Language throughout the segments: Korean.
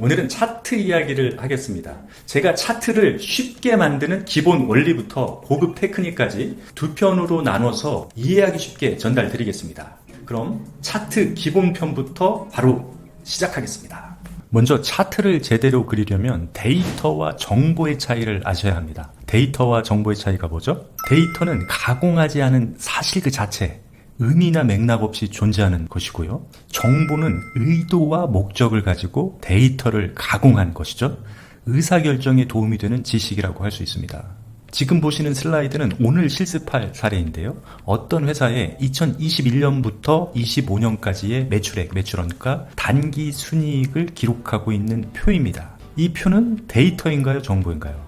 오늘은 차트 이야기를 하겠습니다. 제가 차트를 쉽게 만드는 기본 원리부터 고급 테크닉까지 두 편으로 나눠서 이해하기 쉽게 전달드리겠습니다. 그럼 차트 기본편부터 바로 시작하겠습니다. 먼저 차트를 제대로 그리려면 데이터와 정보의 차이를 아셔야 합니다. 데이터와 정보의 차이가 뭐죠? 데이터는 가공하지 않은 사실 그 자체, 의미나 맥락 없이 존재하는 것이고요. 정보는 의도와 목적을 가지고 데이터를 가공한 것이죠. 의사결정에 도움이 되는 지식이라고 할 수 있습니다. 지금 보시는 슬라이드는 오늘 실습할 사례인데요. 어떤 회사의 2021년부터 25년까지의 매출액, 매출원가, 단기 순이익을 기록하고 있는 표입니다. 이 표는 데이터인가요? 정보인가요?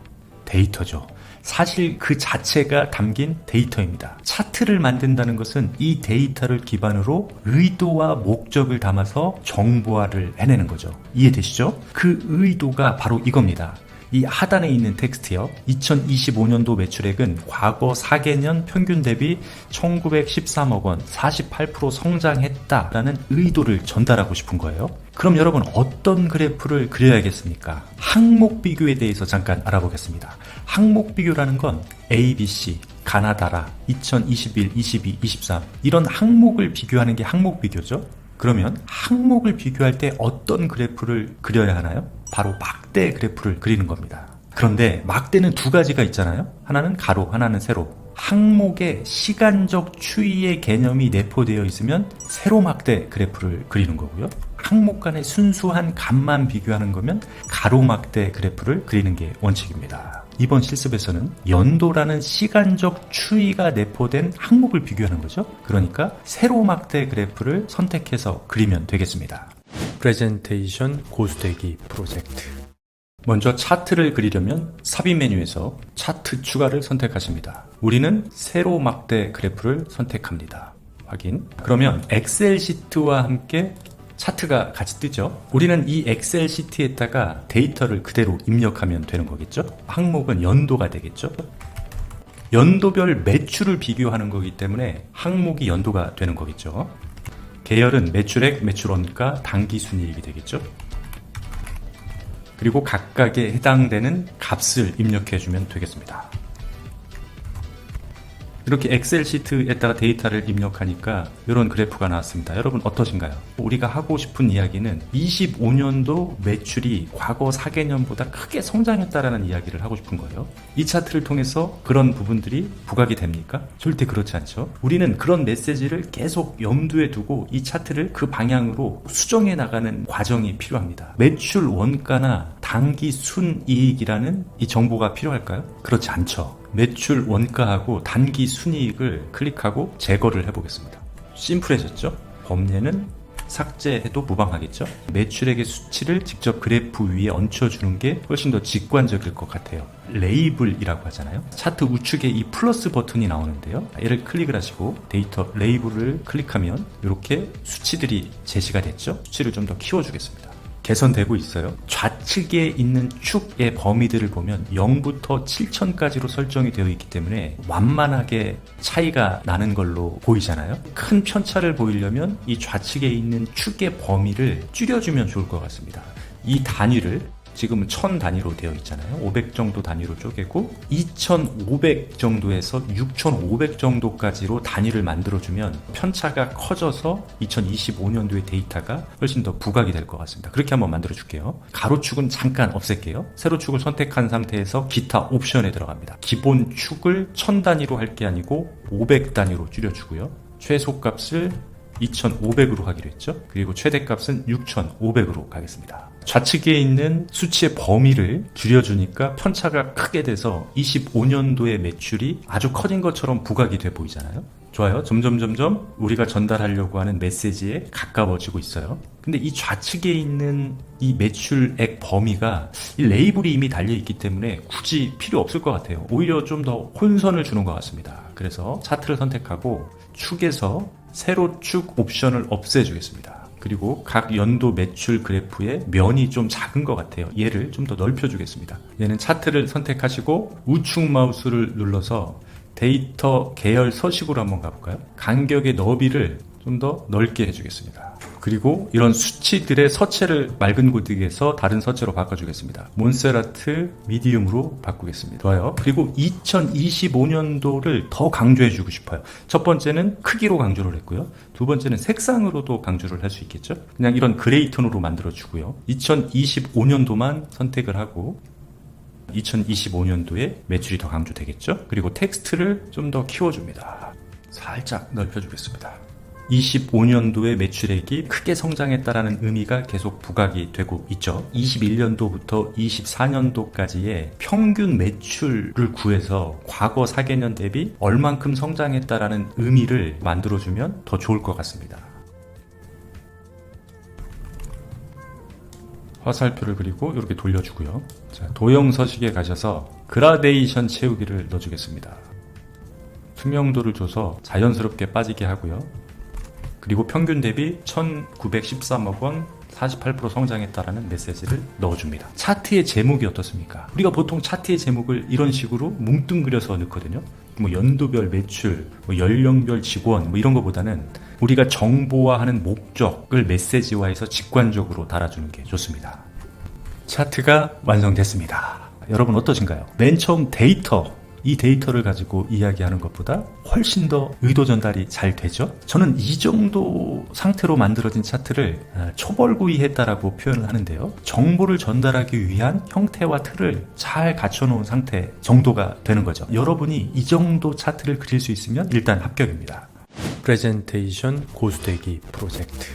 데이터죠. 사실 그 자체가 담긴 데이터입니다. 차트를 만든다는 것은 이 데이터를 기반으로 의도와 목적을 담아서 정보화를 해내는 거죠. 이해되시죠? 그 의도가 바로 이겁니다. 이 하단에 있는 텍스트요. 2025년도 매출액은 과거 4개년 평균 대비 1913억 원, 48% 성장했다라는 의도를 전달하고 싶은 거예요. 그럼 여러분 어떤 그래프를 그려야겠습니까? 항목 비교에 대해서 잠깐 알아보겠습니다. 항목 비교라는 건 A, B, C, 가나다라, 2021, 22, 23 이런 항목을 비교하는 게 항목 비교죠. 그러면 항목을 비교할 때 어떤 그래프를 그려야 하나요? 바로 막대 그래프를 그리는 겁니다. 그런데 막대는 두 가지가 있잖아요. 하나는 가로, 하나는 세로. 항목의 시간적 추이의 개념이 내포되어 있으면 세로 막대 그래프를 그리는 거고요. 항목 간의 순수한 값만 비교하는 거면 가로 막대 그래프를 그리는 게 원칙입니다. 이번 실습에서는 연도라는 시간적 추이가 내포된 항목을 비교하는 거죠. 그러니까 세로 막대 그래프를 선택해서 그리면 되겠습니다. 프레젠테이션 고수되기 프로젝트. 먼저 차트를 그리려면 삽입 메뉴에서 차트 추가를 선택하십니다. 우리는 세로 막대 그래프를 선택합니다. 확인. 그러면 엑셀 시트와 함께 차트가 같이 뜨죠. 우리는 이 엑셀 시트에다가 데이터를 그대로 입력하면 되는 거겠죠. 항목은 연도가 되겠죠. 연도별 매출을 비교하는 거기 때문에 항목이 연도가 되는 거겠죠. 계열은 매출액, 매출원가, 단기순이익이 되겠죠. 그리고 각각에 해당되는 값을 입력해주면 되겠습니다. 이렇게 엑셀 시트에다가 데이터를 입력하니까 이런 그래프가 나왔습니다. 여러분 어떠신가요? 우리가 하고 싶은 이야기는 25년도 매출이 과거 4개년보다 크게 성장했다라는 이야기를 하고 싶은 거예요. 이 차트를 통해서 그런 부분들이 부각이 됩니까? 절대 그렇지 않죠. 우리는 그런 메시지를 계속 염두에 두고 이 차트를 그 방향으로 수정해 나가는 과정이 필요합니다. 매출 원가나 단기 순이익이라는 이 정보가 필요할까요? 그렇지 않죠. 매출 원가하고 단기 순이익을 클릭하고 제거를 해보겠습니다. 심플해졌죠? 범례는 삭제해도 무방하겠죠? 매출액의 수치를 직접 그래프 위에 얹혀주는 게 훨씬 더 직관적일 것 같아요. 레이블이라고 하잖아요. 차트 우측에 이 플러스 버튼이 나오는데요. 얘를 클릭을 하시고 데이터 레이블을 클릭하면 이렇게 수치들이 제시가 됐죠? 수치를 좀 더 키워주겠습니다. 개선되고 있어요. 좌측에 있는 축의 범위들을 보면 0부터 7천까지로 설정이 되어 있기 때문에 완만하게 차이가 나는 걸로 보이잖아요. 큰 편차를 보이려면 이 좌측에 있는 축의 범위를 줄여주면 좋을 것 같습니다. 이 단위를 지금은 1000 단위로 되어 있잖아요. 500 정도 단위로 쪼개고 2500 정도에서 6500 정도까지로 단위를 만들어주면 편차가 커져서 2025년도의 데이터가 훨씬 더 부각이 될 것 같습니다. 그렇게 한번 만들어줄게요. 가로축은 잠깐 없앨게요. 세로축을 선택한 상태에서 기타 옵션에 들어갑니다. 기본 축을 1000 단위로 할 게 아니고 500 단위로 줄여주고요. 최소값을 2500으로 하기로 했죠. 그리고 최대값은 6500으로 가겠습니다. 좌측에 있는 수치의 범위를 줄여주니까 편차가 크게 돼서 25년도의 매출이 아주 커진 것처럼 부각이 돼 보이잖아요. 좋아요. 점점 우리가 전달하려고 하는 메시지에 가까워지고 있어요. 근데 이 좌측에 있는 이 매출액 범위가 이 레이블이 이미 달려있기 때문에 굳이 필요 없을 것 같아요. 오히려 좀 더 혼선을 주는 것 같습니다. 그래서 차트를 선택하고 축에서 세로축 옵션을 없애주겠습니다. 그리고 각 연도 매출 그래프의 면이 좀 작은 것 같아요. 얘를 좀 더 넓혀주겠습니다. 얘는 차트를 선택하시고 우측 마우스를 눌러서 데이터 계열 서식으로 한번 가볼까요? 간격의 너비를 좀 더 넓게 해주겠습니다. 그리고 이런 수치들의 서체를 맑은 고딕에서 다른 서체로 바꿔주겠습니다. 몬세라트 미디움으로 바꾸겠습니다. 좋아요. 그리고 2025년도를 더 강조해주고 싶어요. 첫 번째는 크기로 강조를 했고요. 두 번째는 색상으로도 강조를 할 수 있겠죠. 그냥 이런 그레이 톤으로 만들어주고요. 2025년도만 선택을 하고 2025년도에 매출이 더 강조되겠죠. 그리고 텍스트를 좀 더 키워줍니다. 살짝 넓혀주겠습니다. 25년도의 매출액이 크게 성장했다라는 의미가 계속 부각이 되고 있죠. 21년도부터 24년도까지의 평균 매출을 구해서 과거 4개년 대비 얼만큼 성장했다라는 의미를 만들어주면 더 좋을 것 같습니다. 화살표를 그리고 이렇게 돌려주고요. 자, 도형 서식에 가셔서 그라데이션 채우기를 넣어주겠습니다. 투명도를 줘서 자연스럽게 빠지게 하고요. 그리고 평균 대비 1913억 원 48% 성장했다라는 메시지를 넣어줍니다. 차트의 제목이 어떻습니까? 우리가 보통 차트의 제목을 이런 식으로 뭉뚱그려서 넣거든요. 뭐 연도별 매출, 뭐 연령별 직원 뭐 이런 거보다는 우리가 정보화하는 목적을 메시지화해서 직관적으로 달아주는 게 좋습니다. 차트가 완성됐습니다. 여러분 어떠신가요? 맨 처음 이 데이터를 가지고 이야기하는 것보다 훨씬 더 의도 전달이 잘 되죠. 저는 이 정도 상태로 만들어진 차트를 초벌구이했다라고 표현을 하는데요. 정보를 전달하기 위한 형태와 틀을 잘 갖춰놓은 상태 정도가 되는 거죠. 여러분이 이 정도 차트를 그릴 수 있으면 일단 합격입니다. 프레젠테이션 고수되기 프로젝트.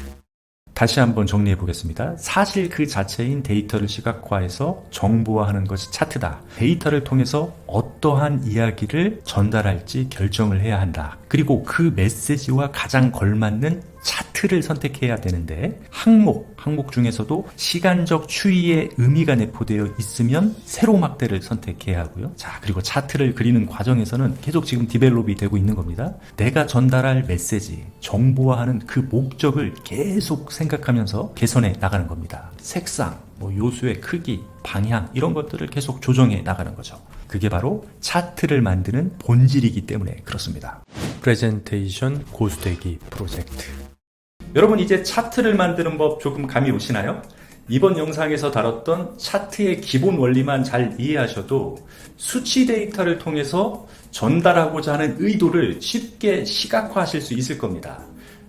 다시 한번 정리해 보겠습니다. 사실 그 자체인 데이터를 시각화해서 정보화하는 것이 차트다. 데이터를 통해서 어떠한 이야기를 전달할지 결정을 해야 한다. 그리고 그 메시지와 가장 걸맞는 차트를 선택해야 되는데 항목 중에서도 시간적 추이의 의미가 내포되어 있으면 세로막대를 선택해야 하고요. 자, 그리고 차트를 그리는 과정에서는 계속 지금 디벨롭이 되고 있는 겁니다. 내가 전달할 메시지, 정보화하는 그 목적을 계속 생각하면서 개선해 나가는 겁니다. 색상, 요소의 크기, 방향 이런 것들을 계속 조정해 나가는 거죠. 그게 바로 차트를 만드는 본질이기 때문에 그렇습니다. 프레젠테이션 고수되기 프로젝트. 여러분 이제 차트를 만드는 법 조금 감이 오시나요? 이번 영상에서 다뤘던 차트의 기본 원리만 잘 이해하셔도 수치 데이터를 통해서 전달하고자 하는 의도를 쉽게 시각화하실 수 있을 겁니다.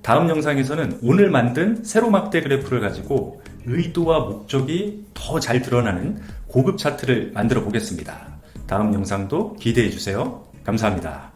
다음 영상에서는 오늘 만든 세로막대 그래프를 가지고 의도와 목적이 더 잘 드러나는 고급 차트를 만들어 보겠습니다. 다음 영상도 기대해 주세요. 감사합니다.